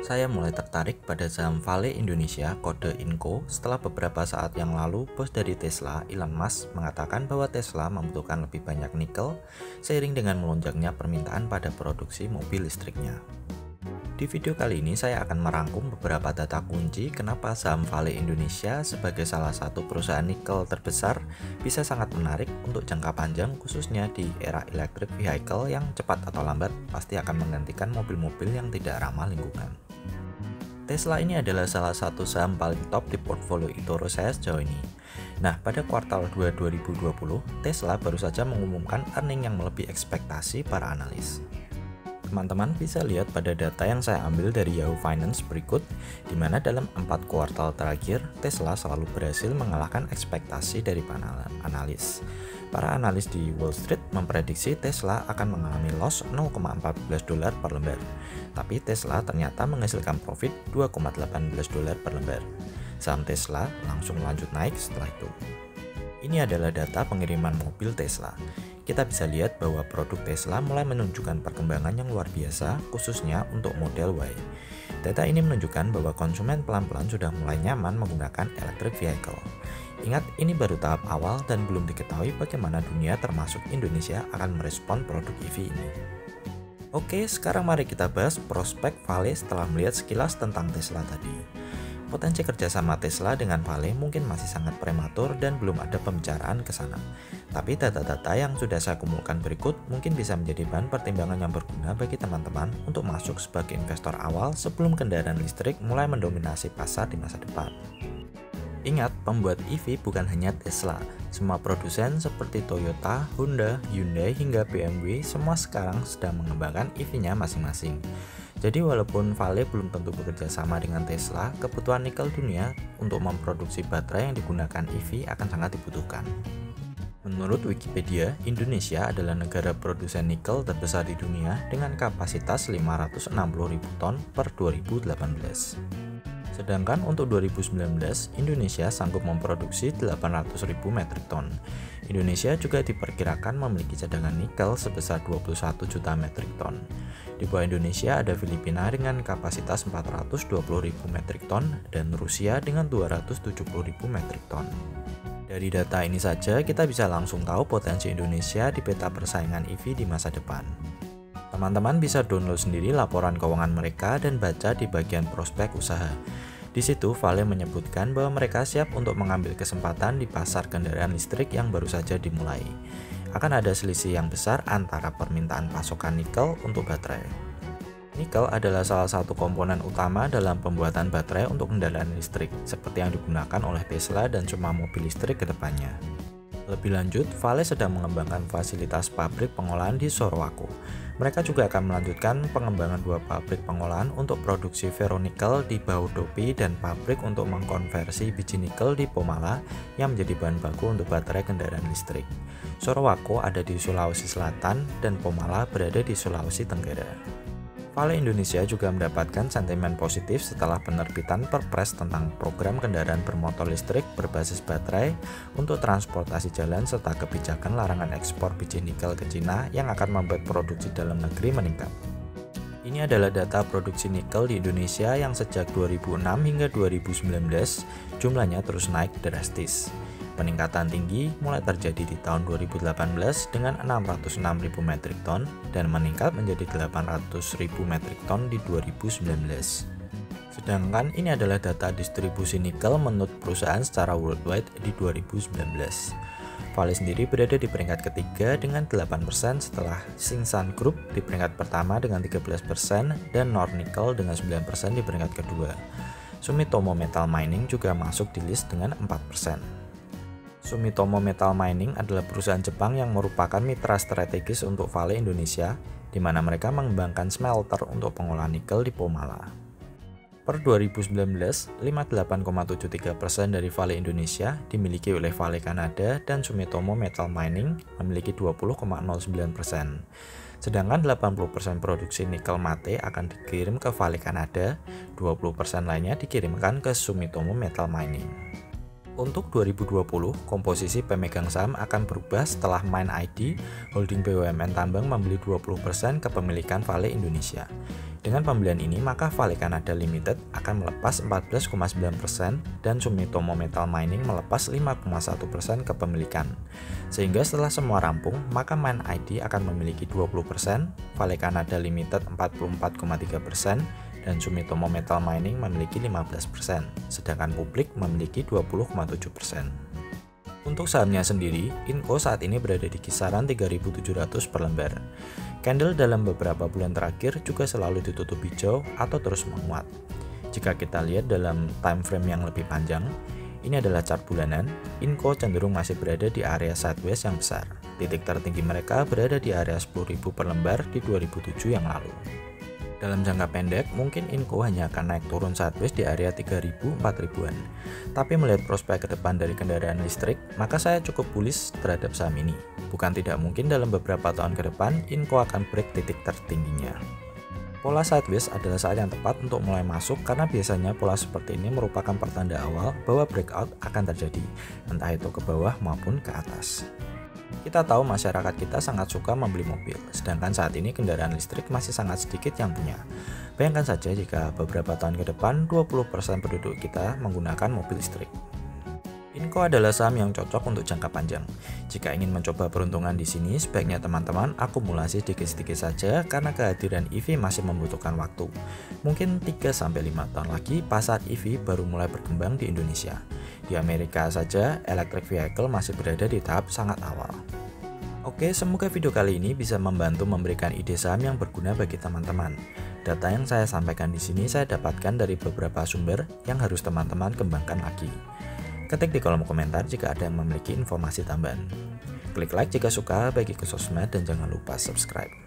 Saya mulai tertarik pada saham Vale Indonesia kode INCO setelah beberapa saat yang lalu bos dari Tesla, Elon Musk, mengatakan bahwa Tesla membutuhkan lebih banyak nikel seiring dengan melonjaknya permintaan pada produksi mobil listriknya. Di video kali ini saya akan merangkum beberapa data kunci kenapa saham Vale Indonesia sebagai salah satu perusahaan nikel terbesar bisa sangat menarik untuk jangka panjang, khususnya di era electric vehicle yang cepat atau lambat pasti akan menggantikan mobil-mobil yang tidak ramah lingkungan. Tesla ini adalah salah satu saham paling top di portfolio eToro saya sejauh ini. Nah, pada kuartal 2 2020, Tesla baru saja mengumumkan earning yang melebihi ekspektasi para analis. Teman-teman bisa lihat pada data yang saya ambil dari Yahoo Finance berikut, di mana dalam 4 kuartal terakhir, Tesla selalu berhasil mengalahkan ekspektasi dari para analis. Para analis di Wall Street memprediksi Tesla akan mengalami loss $0,14 per lembar, tapi Tesla ternyata menghasilkan profit $2,18 per lembar. Saham Tesla langsung lanjut naik setelah itu. Ini adalah data pengiriman mobil Tesla. Kita bisa lihat bahwa produk Tesla mulai menunjukkan perkembangan yang luar biasa, khususnya untuk Model Y. Data ini menunjukkan bahwa konsumen pelan-pelan sudah mulai nyaman menggunakan electric vehicle. Ingat, ini baru tahap awal dan belum diketahui bagaimana dunia termasuk Indonesia akan merespon produk EV ini. Oke, sekarang mari kita bahas prospek Vale setelah melihat sekilas tentang Tesla tadi. Potensi kerjasama Tesla dengan Vale mungkin masih sangat prematur dan belum ada pembicaraan ke sana. Tapi data-data yang sudah saya kumpulkan berikut mungkin bisa menjadi bahan pertimbangan yang berguna bagi teman-teman untuk masuk sebagai investor awal sebelum kendaraan listrik mulai mendominasi pasar di masa depan. Ingat, pembuat EV bukan hanya Tesla. Semua produsen seperti Toyota, Honda, Hyundai, hingga BMW semua sekarang sedang mengembangkan EV-nya masing-masing. Jadi walaupun Vale belum tentu bekerja sama dengan Tesla, kebutuhan nikel dunia untuk memproduksi baterai yang digunakan EV akan sangat dibutuhkan. Menurut Wikipedia, Indonesia adalah negara produsen nikel terbesar di dunia dengan kapasitas 560.000 ton per 2018. Sedangkan untuk 2019, Indonesia sanggup memproduksi 800.000 metrik ton. Indonesia juga diperkirakan memiliki cadangan nikel sebesar 21 juta metrik ton. Di bawah Indonesia ada Filipina dengan kapasitas 420.000 metrik ton dan Rusia dengan 270.000 metrik ton. Dari data ini saja kita bisa langsung tahu potensi Indonesia di peta persaingan EV di masa depan. Teman-teman bisa download sendiri laporan keuangan mereka dan baca di bagian prospek usaha. Di situ Vale menyebutkan bahwa mereka siap untuk mengambil kesempatan di pasar kendaraan listrik yang baru saja dimulai. Akan ada selisih yang besar antara permintaan pasokan nikel untuk baterai. Nikel adalah salah satu komponen utama dalam pembuatan baterai untuk kendaraan listrik, seperti yang digunakan oleh Tesla dan semua mobil listrik ke depannya. Lebih lanjut, Vale sedang mengembangkan fasilitas pabrik pengolahan di Sorowako. Mereka juga akan melanjutkan pengembangan 2 pabrik pengolahan untuk produksi ferronikel di Baudopi dan pabrik untuk mengkonversi biji nikel di Pomala yang menjadi bahan baku untuk baterai kendaraan listrik. Sorowako ada di Sulawesi Selatan dan Pomala berada di Sulawesi Tenggara. Vale Indonesia juga mendapatkan sentimen positif setelah penerbitan Perpres tentang program kendaraan bermotor listrik berbasis baterai untuk transportasi jalan serta kebijakan larangan ekspor biji nikel ke Cina yang akan membuat produksi dalam negeri meningkat. Ini adalah data produksi nikel di Indonesia yang sejak 2006 hingga 2019 jumlahnya terus naik drastis. Peningkatan tinggi mulai terjadi di tahun 2018 dengan 606.000 metrik ton dan meningkat menjadi 800.000 metrik ton di 2019. Sedangkan ini adalah data distribusi nikel menurut perusahaan secara worldwide di 2019. Vale sendiri berada di peringkat ketiga dengan 8% setelah Tsingshan Group di peringkat pertama dengan 13% dan Nornickel dengan 9% di peringkat kedua. Sumitomo Metal Mining juga masuk di list dengan 4%. Sumitomo Metal Mining adalah perusahaan Jepang yang merupakan mitra strategis untuk Vale Indonesia, di mana mereka mengembangkan smelter untuk pengolahan nikel di Pomala. Per 2019, 58,73% dari Vale Indonesia dimiliki oleh Vale Kanada dan Sumitomo Metal Mining memiliki 20,09%. Sedangkan 80% produksi nikel mate akan dikirim ke Vale Kanada, 20% lainnya dikirimkan ke Sumitomo Metal Mining. Untuk 2020, komposisi pemegang saham akan berubah setelah MindID, holding BUMN Tambang membeli 20% kepemilikan Vale Indonesia. Dengan pembelian ini, maka Vale Canada Limited akan melepas 14,9% dan Sumitomo Metal Mining melepas 5,1% kepemilikan. Sehingga setelah semua rampung, maka MindID akan memiliki 20%, Vale Canada Limited 44,3%, dan Sumitomo Metal Mining memiliki 15%, sedangkan publik memiliki 20,7%. Untuk sahamnya sendiri, Inco saat ini berada di kisaran 3.700 per lembar. Candle dalam beberapa bulan terakhir juga selalu ditutup hijau atau terus menguat. Jika kita lihat dalam time frame yang lebih panjang, ini adalah chart bulanan, Inco cenderung masih berada di area sideways yang besar. Titik tertinggi mereka berada di area 10.000 per lembar di 2007 yang lalu. Dalam jangka pendek, mungkin Inco hanya akan naik turun sideways di area 3.000-4.000-an. Tapi melihat prospek ke depan dari kendaraan listrik, maka saya cukup bullish terhadap saham ini. Bukan tidak mungkin dalam beberapa tahun ke depan, Inco akan break titik tertingginya. Pola sideways adalah saat yang tepat untuk mulai masuk karena biasanya pola seperti ini merupakan pertanda awal bahwa breakout akan terjadi, entah itu ke bawah maupun ke atas. Kita tahu masyarakat kita sangat suka membeli mobil, sedangkan saat ini kendaraan listrik masih sangat sedikit yang punya. Bayangkan saja jika beberapa tahun ke depan 20% penduduk kita menggunakan mobil listrik. Inco adalah saham yang cocok untuk jangka panjang. Jika ingin mencoba peruntungan di sini, sebaiknya teman-teman akumulasi sedikit-sedikit saja karena kehadiran EV masih membutuhkan waktu. Mungkin 3-5 tahun lagi pasar EV baru mulai berkembang di Indonesia. Di Amerika saja, electric vehicle masih berada di tahap sangat awal. Oke, semoga video kali ini bisa membantu memberikan ide saham yang berguna bagi teman-teman. Data yang saya sampaikan di sini saya dapatkan dari beberapa sumber yang harus teman-teman kembangkan lagi. Ketik di kolom komentar jika ada yang memiliki informasi tambahan. Klik like jika suka, bagi ke sosmed, dan jangan lupa subscribe.